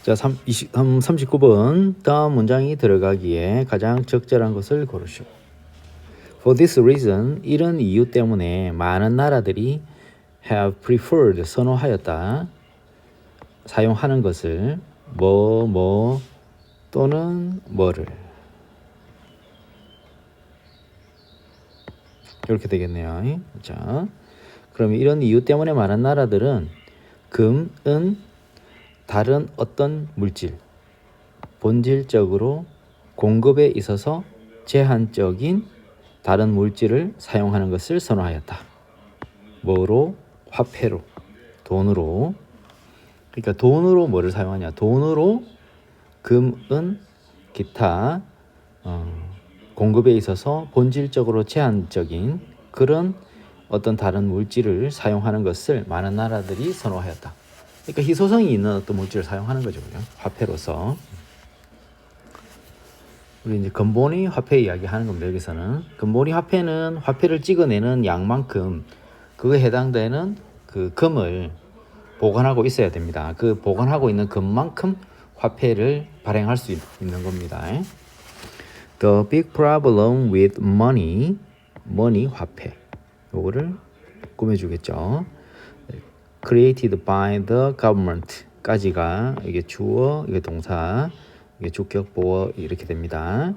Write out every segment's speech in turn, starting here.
자, 39번 다음 문장이 들어가기에 가장 적절한 것을 고르시오. For this reason, 이런 이유 때문에 많은 나라들이 have preferred, 선호하였다. 사용하는 것을 뭐 또는 뭐를 이렇게 되겠네요. 자, 그럼 이런 이유 때문에 많은 나라들은 금은 다른 어떤 물질, 본질적으로 공급에 있어서 제한적인 다른 물질을 사용하는 것을 선호하였다. 뭐로? 화폐로, 돈으로. 그러니까 돈으로 뭐를 사용하냐? 돈으로 금은 기타 공급에 있어서 본질적으로 제한적인 그런 어떤 다른 물질을 사용하는 것을 많은 나라들이 선호하였다. 그러니까 희소성이 있는 어떤 물질을 사용하는 거죠, 그죠? 화폐로서. 우리 이제 근본위 화폐 이야기하는 겁니다. 여기서는 근본위 화폐는 화폐를 찍어내는 양만큼 그거에 해당되는 그 금을 보관하고 있어야 됩니다. 그 보관하고 있는 금만큼 화폐를 발행할 수 있는 겁니다. The big problem with money, 화폐. 요거를 꾸며주겠죠. Created by the government 까지가 이게 주어, 이게 동사, 이게 주격, 보어 이렇게 됩니다.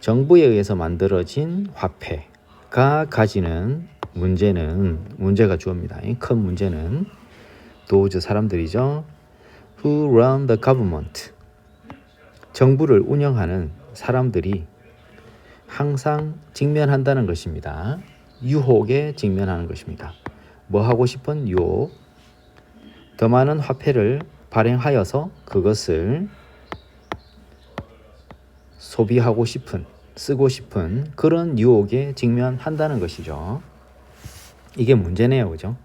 정부에 의해서 만들어진 화폐가 가지는 문제가 주어입니다. 큰 문제는 those 사람들이죠. Who run the government. 정부를 운영하는 사람들이 항상 직면한다는 것입니다. 유혹에 직면하는 것입니다. 뭐 하고 싶은 유혹. 더 많은 화폐를 발행하여서 그것을 소비하고 싶은, 쓰고 싶은 그런 유혹에 직면한다는 것이죠. 이게 문제네요, 그죠?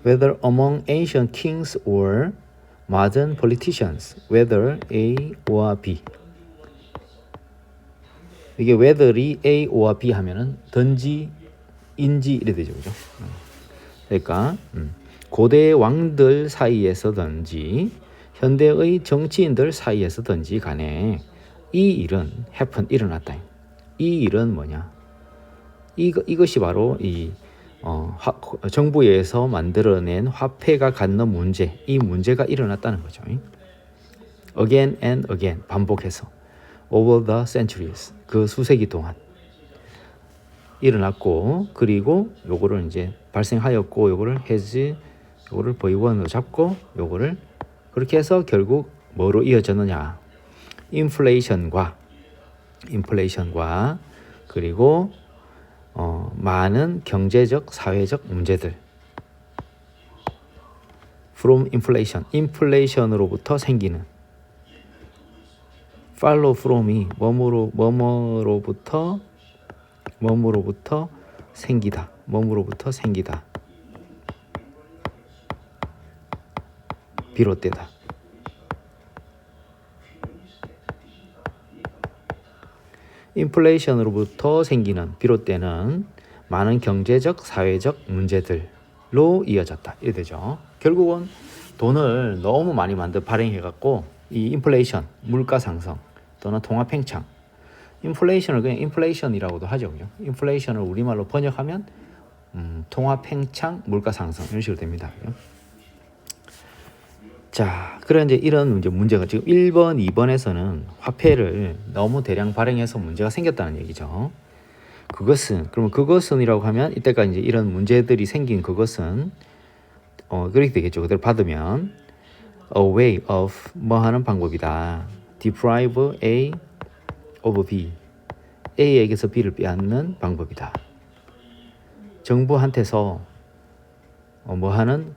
Whether among ancient kings or modern politicians, whether A or B. 이게 whether이 A or B 하면은 든지 인지 이래 되죠, 그죠? 그러니까 고대 왕들 사이에서든지 현대의 정치인들 사이에서든지 간에 이 일은 일어났다. 이 일은 뭐냐? 이것이 바로 이 정부에서 만들어낸 화폐가 갖는 문제, 이 문제가 일어났다는 거죠. Again and again, 반복해서 over the centuries, 그 수세기 동안 일어났고, 그리고 요거를 이제 발생하였고, 요거를 has, 요거를 V1으로 잡고, 요거를 그렇게 해서 결국 뭐로 이어졌느냐? 인플레이션과 그리고 많은 경제적, 사회적 문제들. From inflation, 인플레이션으로부터 생기는. Follow from이 뭐뭐로부터 생기다. 비롯되다. 인플레이션으로부터 생기는, 비롯되는 많은 경제적, 사회적 문제들로 이어졌다. 이래 되죠. 결국은 돈을 너무 많이 발행해갖고 이 인플레이션, 물가 상승 또는 통화 팽창, 인플레이션을 그냥 인플레이션이라고도 하죠. 그죠? 인플레이션을 우리말로 번역하면 통화 팽창, 물가 상승 이런 식으로 됩니다. 그죠? 자, 그런 이제 이런 문제가 지금 1번, 2번에서는 화폐를 너무 대량 발행해서 문제가 생겼다는 얘기죠. 그것은이라고 하면 이때까지 이제 이런 문제들이 생긴 그것은 그렇게 되겠죠. 그대로 받으면 a way of 뭐 하는 방법이다. deprive A of B. A에게서 B를 빼앗는 방법이다. 정부한테서 뭐 하는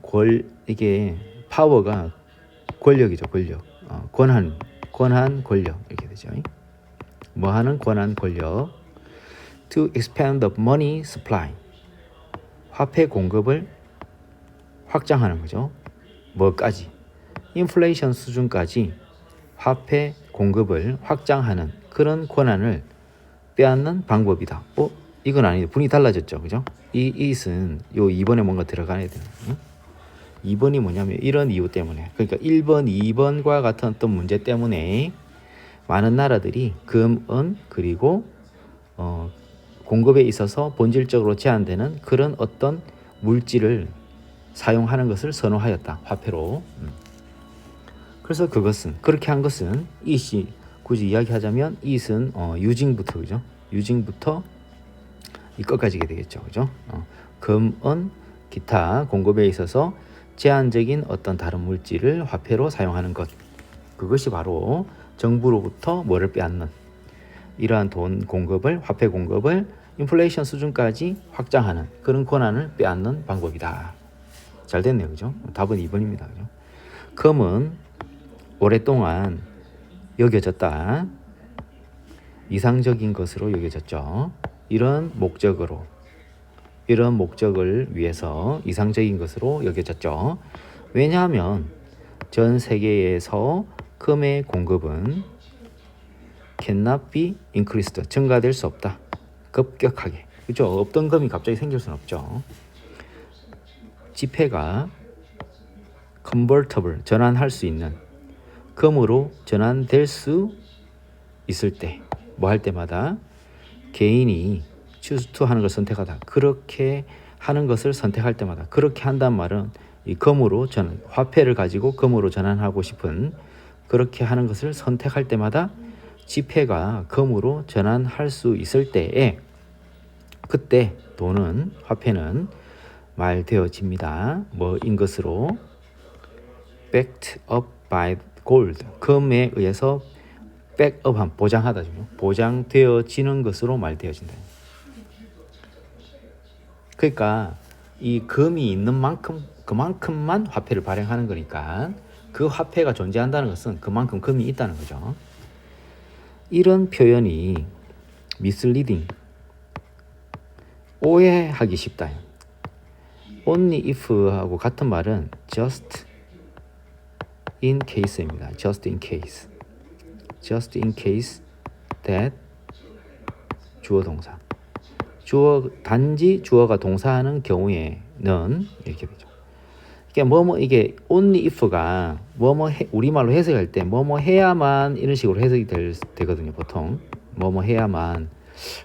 이게 파워가 권력이죠, 권력. 권한, 권력 이렇게 되죠. 뭐 하는 권한, 권력. To expand the money supply. 화폐 공급을 확장하는 거죠. 뭐까지? 인플레이션 수준까지 화폐 공급을 확장하는 그런 권한을 빼앗는 방법이다. 이건 아니에요. 분이 달라졌죠, 그죠? 이 it은 요 2번에 뭔가 들어가야 돼요. 2번이 뭐냐면 이런 이유 때문에, 그러니까 1번, 2번과 같은 어떤 문제 때문에 많은 나라들이 금, 은, 그리고 공급에 있어서 본질적으로 제한되는 그런 어떤 물질을 사용하는 것을 선호하였다. 화폐로. 그래서 그것은, 그렇게 한 것은 이시, 굳이 이야기하자면 이것은 유징부터, 그죠? 유징부터 이 끝까지게 되겠죠. 그죠? 금, 은, 기타 공급에 있어서 제한적인 어떤 다른 물질을 화폐로 사용하는 것. 그것이 바로 정부로부터 뭐를 빼앗는, 이러한 돈 공급을, 화폐 공급을 인플레이션 수준까지 확장하는 그런 권한을 빼앗는 방법이다. 잘 됐네요. 그죠? 답은 2번입니다. 그죠? 금은 오랫동안 여겨졌다. 이상적인 것으로 여겨졌죠. 이런 목적을 위해서 이상적인 것으로 여겨졌죠. 왜냐하면 전 세계에서 금의 공급은 cannot be increased, 증가될 수 없다. 급격하게. 그죠? 없던 금이 갑자기 생길 수는 없죠. 지폐가 convertible, 전환할 수 있는, 금으로 전환될 수 있을 때, 뭐 할 때마다 개인이 choose to 하는 걸 선택하다. 그렇게 하는 것을 선택할 때마다, 그렇게 한단 말은 이 금으로 전환, 화폐를 가지고 금으로 전환하고 싶은, 그렇게 하는 것을 선택할 때마다 지폐가 금으로 전환할 수 있을 때에, 그때 돈은, 화폐는 말되어집니다. 뭐인 것으로? backed up by gold, 금에 의해서 백업한, 보장하다, 보장되어지는 것으로 말되어진다. 그러니까 이 금이 있는 만큼 그만큼만 화폐를 발행하는 거니까, 그 화폐가 존재한다는 것은 그만큼 금이 있다는 거죠. 이런 표현이 misleading, 오해하기 쉽다. only if하고 같은 말은 just in case입니다. just in case. just in case that 주어 동사. 단지 주어가 동사하는 경우에는 이렇게 되죠. 이게 only if가 우리말로 해석할 때 뭐뭐 해야만, 이런 식으로 해석이 되거든요. 보통 뭐뭐 해야만.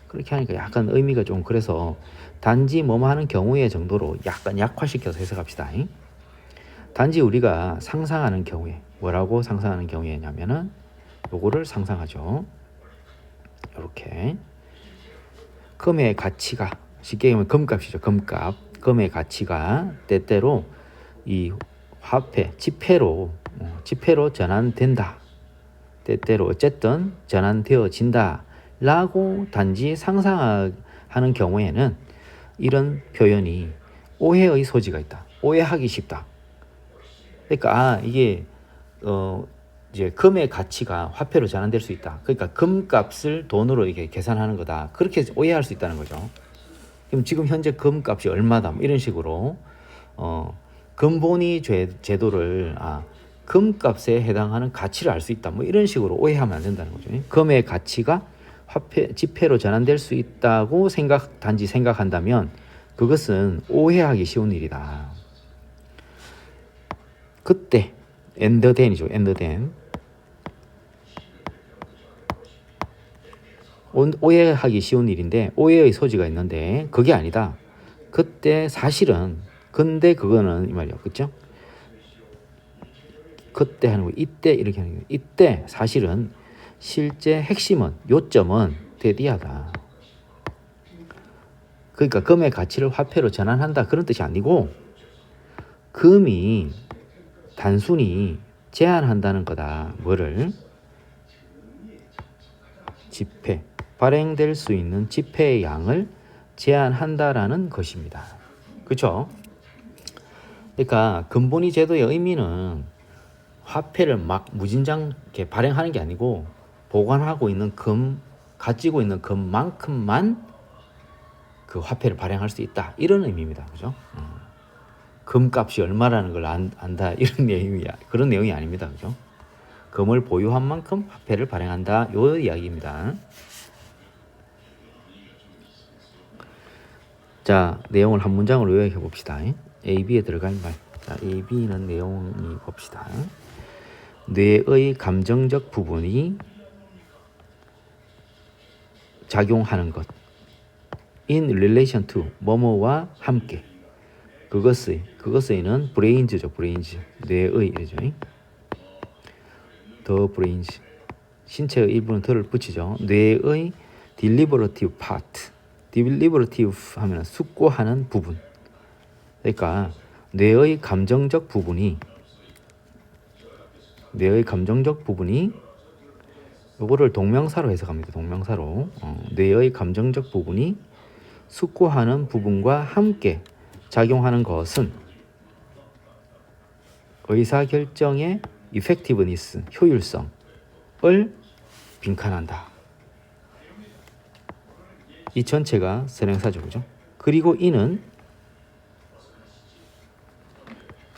그렇게 하니까 약간 의미가 좀, 그래서 단지 뭐뭐 하는 경우에 정도로 약간 약화시켜서 해석합시다. 단지 우리가 상상하는 경우에, 뭐라고 상상하는 경우에냐면은 요거를 상상하죠. 이렇게 금의 가치가, 쉽게 얘기하면 금값이죠. 금의 가치가 때때로 이 화폐, 지폐로 전환된다. 때때로 어쨌든 전환되어진다 라고 단지 상상하는 경우에는 이런 표현이 오해의 소지가 있다. 오해하기 쉽다. 그러니까 이게 이제 금의 가치가 화폐로 전환될 수 있다. 그러니까 금값을 돈으로 이렇게 계산하는 거다. 그렇게 오해할 수 있다는 거죠. 그럼 지금 현재 금값이 얼마다, 뭐 이런 식으로 금본위 제도를 금값에 해당하는 가치를 알 수 있다. 뭐 이런 식으로 오해하면 안 된다는 거죠. 금의 가치가 지폐로 전환될 수 있다고 단지 생각한다면 그것은 오해하기 쉬운 일이다. 그때 and then이죠. and then. 오해하기 쉬운 일인데, 오해의 소지가 있는데 그게 아니다. 그때 사실은, 근데 그거는 이 말이야. 그렇죠? 그때 하는 거, 이때 이렇게 하는 거. 이때 사실은 실제 핵심은, 요점은 대디하다. 그러니까 금의 가치를 화폐로 전환한다, 그런 뜻이 아니고, 금이 단순히 제한한다는 거다. 뭐를? 지폐, 발행될 수 있는 지폐의 양을 제한한다라는 것입니다. 그렇죠? 그러니까 근본위 제도의 의미는 화폐를 막 무진장 이렇게 발행하는 게 아니고, 보관하고 있는 가지고 있는 금만큼만 그 화폐를 발행할 수 있다, 이런 의미입니다. 그죠? 금값이 얼마라는 걸 안다, 이런 내용이야. 그런 내용이 아닙니다. 그죠? 금을 보유한 만큼 화폐를 발행한다, 요 이야기입니다. 자, 내용을 한 문장으로 요약해 봅시다. A, B에 들어갈 말. 자, A, B는 내용이 봅시다. 뇌의 감정적 부분이 작용하는 것. In relation to 뭐뭐와 함께. 그것의는 브레인즈죠. 브레인즈. 뇌의 이죠. 더 브레인즈. 신체의 일부는 더를 붙이죠. 뇌의 deliberative part. deliberative 하면 숙고하는 부분. 그러니까 뇌의 감정적 부분이 요거를 동명사로 해석합니다. 동명사로. 뇌의 감정적 부분이 숙고하는 부분과 함께 작용하는 것은 의사결정의 effectiveness, 효율성을 빈칸한다. 이 전체가 선행사죠. 그죠? 그리고 이는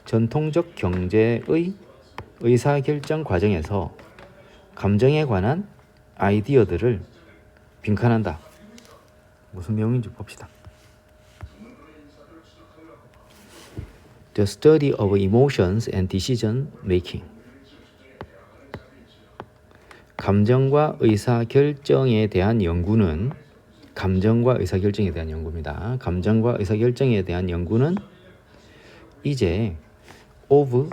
전통적 경제의 의사결정 과정에서 감정에 관한 아이디어들을 빈칸한다. 무슨 내용인지 봅시다. The study of emotions and decision making. 감정과 의사결정에 대한 연구는 감정과 의사결정에 대한 연구입니다. 감정과 의사결정에 대한 연구는 이제 of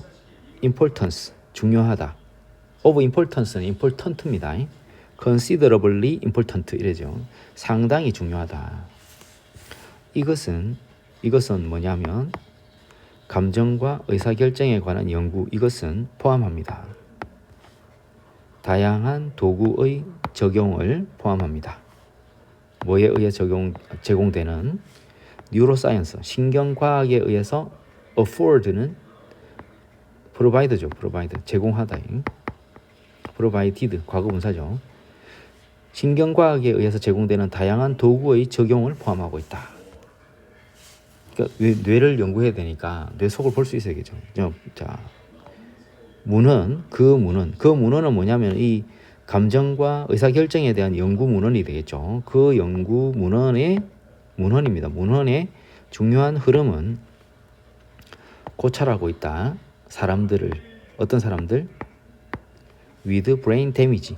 importance, 중요하다. of importance는 important입니다. considerably important 이래죠. 상당히 중요하다. 이것은 뭐냐면 감정과 의사결정에 관한 연구, 이것은 포함합니다. 다양한 도구의 적용을 포함합니다. 뭐에 의해 제공되는 뉴로사이언스, 신경과학에 의해서 afford는 provide죠. provide, 제공하다. provided, 과거분사죠. 신경과학에 의해서 제공되는 다양한 도구의 적용을 포함하고 있다. 그러니까 뇌를 연구해야 되니까 뇌 속을 볼 수 있어야겠죠. 자, 그 문헌은 뭐냐면 이 감정과 의사결정에 대한 연구 문헌이 되겠죠. 그 연구 문헌입니다. 문헌의 중요한 흐름은 고찰하고 있다. 어떤 사람들? with brain damage.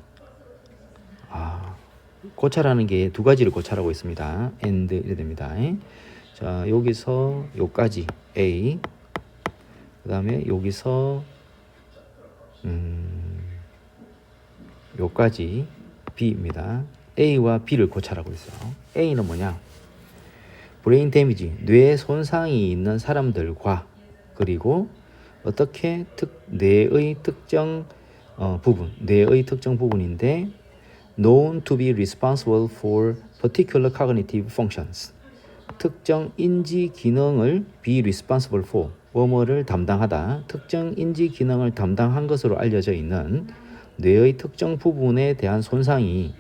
고찰하는 게 두 가지를 고찰하고 있습니다. and 이래 됩니다. 자, 여기서 요까지 A, 그 다음에 여기서 요까지 B입니다. A와 B를 고찰하고 있어요. A는 뭐냐? 브레인 데미지, 뇌 손상이 있는 사람들과 그리고 어떻게 뇌의 특정 부분인데 known to be responsible for particular cognitive functions. 특정 인지 기능을 be responsible for, 뭐뭐를 담당하다, 특정 인지 기능을 담당한 것으로 알려져 있는 뇌의 특정 부분에 대한 손상이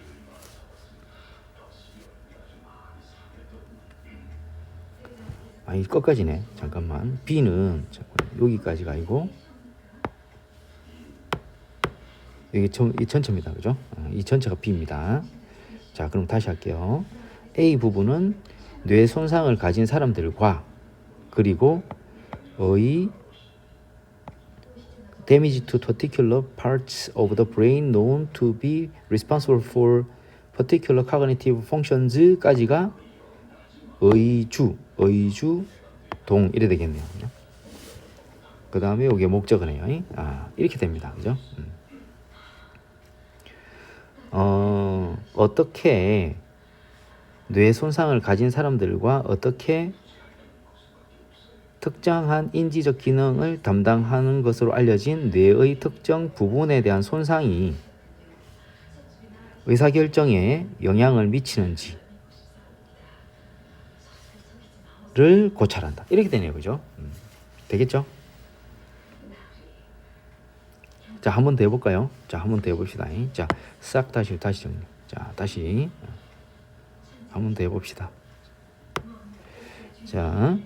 끝까지네. 잠깐만. B는 여기까지가 아니고 이게 전체입니다. 그죠? 이 전체가 B입니다. 자, 그럼 다시 할게요. A 부분은 뇌 손상을 가진 사람들과 그리고 damage to particular parts of the brain known to be responsible for particular cognitive functions까지가 동 이래 되겠네요. 그 다음에 여기에 목적어네요. 이렇게 됩니다. 그죠? 어떻게 뇌 손상을 가진 사람들과 어떻게 특정한 인지적 기능을 담당하는 것으로 알려진 뇌의 특정 부분에 대한 손상이 의사결정에 영향을 미치는지를 고찰한다. 이렇게 되네요. 그죠? 되겠죠? 자, 한 번 더 해볼까요? 자, 한 번 더 해봅시다. 자, 싹 다시 정리. 자, 다시 한 번 더 해봅시다. 자,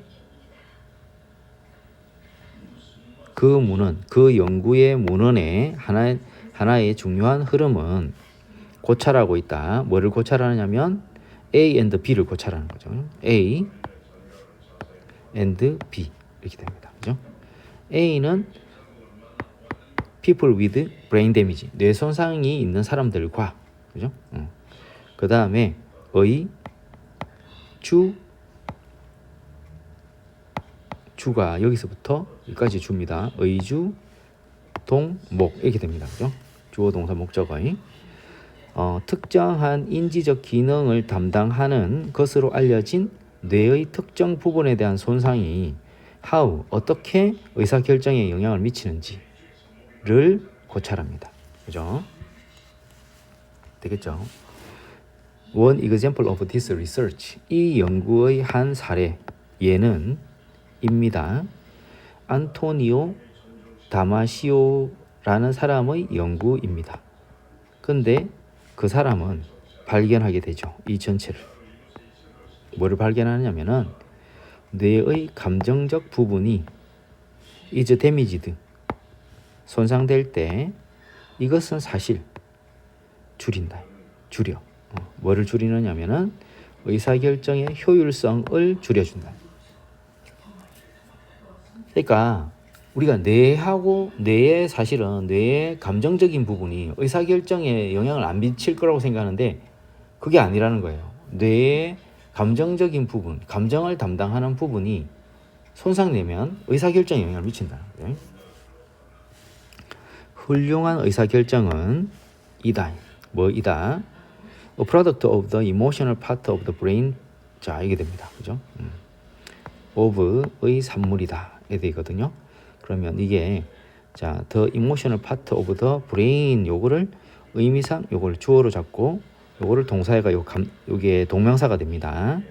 그 연구의 문헌의 하나의 중요한 흐름은 고찰하고 있다. 뭐를 고찰하느냐면 A and B를 고찰하는 거죠. A and B 이렇게 됩니다. 그죠? A는 people with brain damage, 뇌 손상이 있는 사람들과, 그죠? 그 다음에 주가 여기서부터 여기까지 주입니다. 의주, 동, 목 이렇게 됩니다. 그죠? 주어, 동사, 목적어의 특정한 인지적 기능을 담당하는 것으로 알려진 뇌의 특정 부분에 대한 손상이 어떻게 의사결정에 영향을 미치는지를 고찰합니다. 그죠? 되겠죠? One example of this research, 이 연구의 한 사례, 예는 입니다. 안토니오 다마시오라는 사람의 연구입니다. 근데 그 사람은 발견하게 되죠. 이 전체를. 뭐를 발견하냐면은 뇌의 감정적 부분이 is damaged, 손상될 때 이것은 사실 줄여. 뭐를 줄이느냐면은 의사결정의 효율성을 줄여준다. 그러니까 우리가 뇌의 사실은 뇌의 감정적인 부분이 의사결정에 영향을 안 미칠 거라고 생각하는데 그게 아니라는 거예요. 뇌의 감정적인 부분, 감정을 담당하는 부분이 손상되면 의사결정에 영향을 미친다는 거예요. 훌륭한 의사결정은 이다. A product of the emotional part of the brain. 자, 이게 됩니다. 그죠? of의 산물이다. 이게 되거든요. 그러면 이게 자, the emotional part of the brain 요거를 의미상 요걸 주어로 잡고 요거를 동사가 요게 동명사가 됩니다.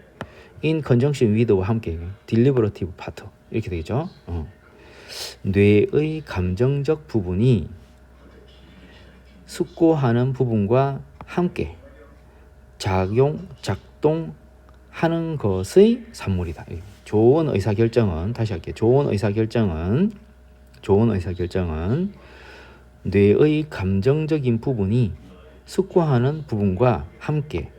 in conjunction with와 함께 deliberative part 이렇게 되죠. 뇌의 감정적 부분이 숙고하는 부분과 함께 작동하는 것의 산물이다. 좋은 의사결정은 다시 할게요. 좋은 의사결정은 뇌의 감정적인 부분이 숙고하는 부분과 함께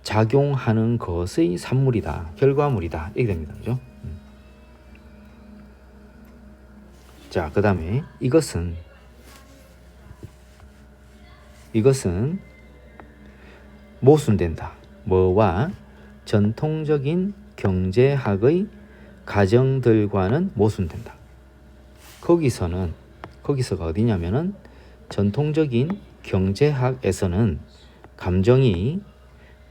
작용하는 것의 산물이다. 결과물이다. 이렇게 됩니다. 그죠? 자, 그 다음에 이것은 모순된다. 뭐와 전통적인 경제학의 가정들과는 모순된다. 거기서가 어디냐면은 전통적인 경제학에서는 감정이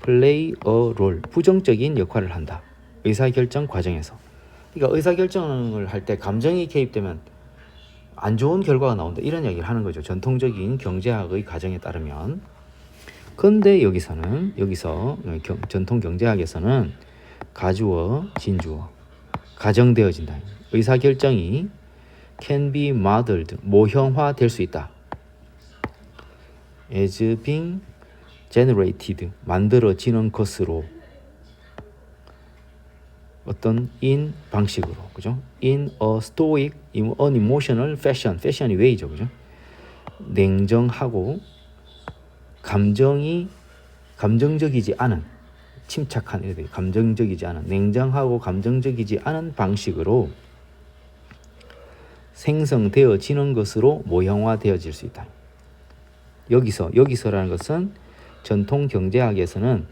play a role, 부정적인 역할을 한다. 의사결정 과정에서. 그러니까 의사결정을 할 때 감정이 개입되면 안 좋은 결과가 나온다. 이런 얘기를 하는 거죠. 전통적인 경제학의 가정에 따르면. 근데 여기서 전통 경제학에서는 가주어, 진주어, 가정되어진다. 의사결정이 can be modeled, 모형화될 수 있다. as being generated, 만들어지는 것으로 어떤 in 방식으로, 그죠? in a stoic, unemotional fashion, fashion이 way죠, 그죠? 냉정하고 감정적이지 않은, 침착한 애들, 감정적이지 않은, 냉정하고 감정적이지 않은 방식으로 생성되어지는 것으로 모형화되어질 수 있다. 여기서라는 것은 전통 경제학에서는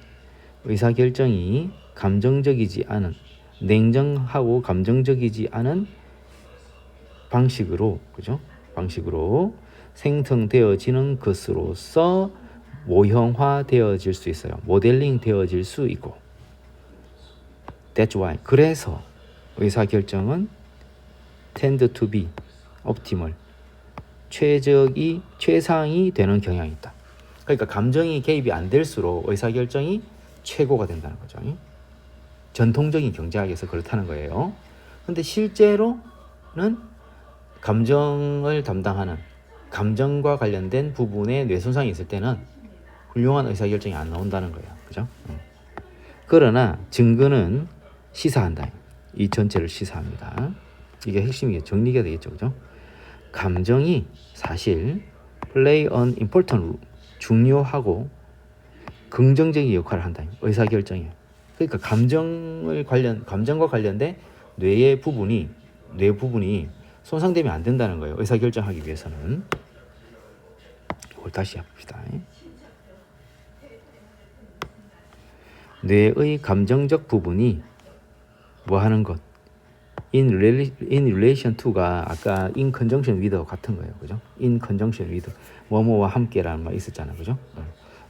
의사결정이 감정적이지 않은, 냉정하고 감정적이지 않은 방식으로, 그죠? 방식으로 생성되어지는 것으로서 모형화되어질 수 있어요. 모델링 되어질 수 있고. That's why. 그래서 의사결정은 tend to be optimal, 최상이 되는 경향이 있다. 그러니까 감정이 개입이 안 될수록 의사결정이 최고가 된다는 거죠. 전통적인 경제학에서 그렇다는 거예요. 근데 실제로는 감정을 담당하는, 감정과 관련된 부분에 뇌손상이 있을 때는 훌륭한 의사결정이 안 나온다는 거예요. 그죠? 그러나 증거는 시사한다. 이 전체를 시사합니다. 이게 핵심이 정리가 되겠죠. 그죠? 감정이 사실 play an important role, 중요하고 긍정적인 역할을 한다. 의사결정에. 그러니까 감정과 관련된 뇌 부분이 손상되면 안 된다는 거예요. 의사결정하기 위해서는. 이걸 다시 해봅시다. 뇌의 감정적 부분이 뭐 하는 것? in relation to가 아까 in conjunction with와 같은 거예요. 그죠? in conjunction with. 뭐뭐와 함께라는 말 있었잖아요. 그죠?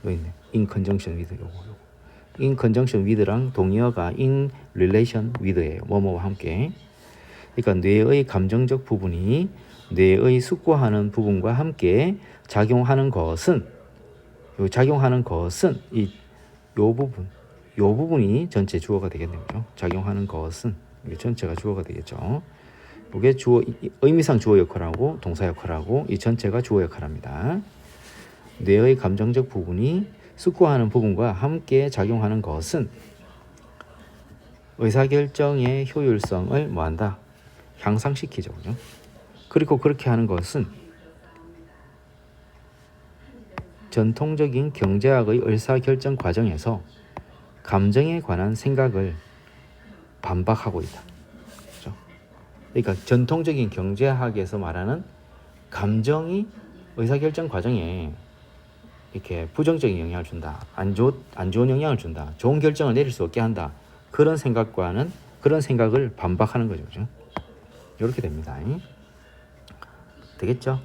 여기 있네. in conjunction with. 요거. in conjunction with랑 동의어가 in relation with예요. 뭐뭐와 함께. 그러니까 뇌의 감정적 부분이 뇌의 숙고하는 부분과 함께 작용하는 것은 요 부분이 전체 주어가 되겠네요. 그죠? 작용하는 것은 이게 전체가 주어가 되겠죠. 이게 주어 의미상 주어 역할하고 동사 역할하고 이 전체가 주어 역할합니다. 뇌의 감정적 부분이 숙고하는 부분과 함께 작용하는 것은 의사결정의 효율성을 뭐한다? 향상시키죠. 그죠? 그리고 그렇게 하는 것은 전통적인 경제학의 의사결정 과정에서 감정에 관한 생각을 반박하고 있다. 그렇죠? 그러니까 전통적인 경제학에서 말하는 감정이 의사결정 과정에 이렇게 부정적인 영향을 준다. 안 좋은 영향을 준다. 좋은 결정을 내릴 수 없게 한다. 그런 생각을 반박하는 거죠. 그렇죠? 이렇게 됩니다. 되겠죠?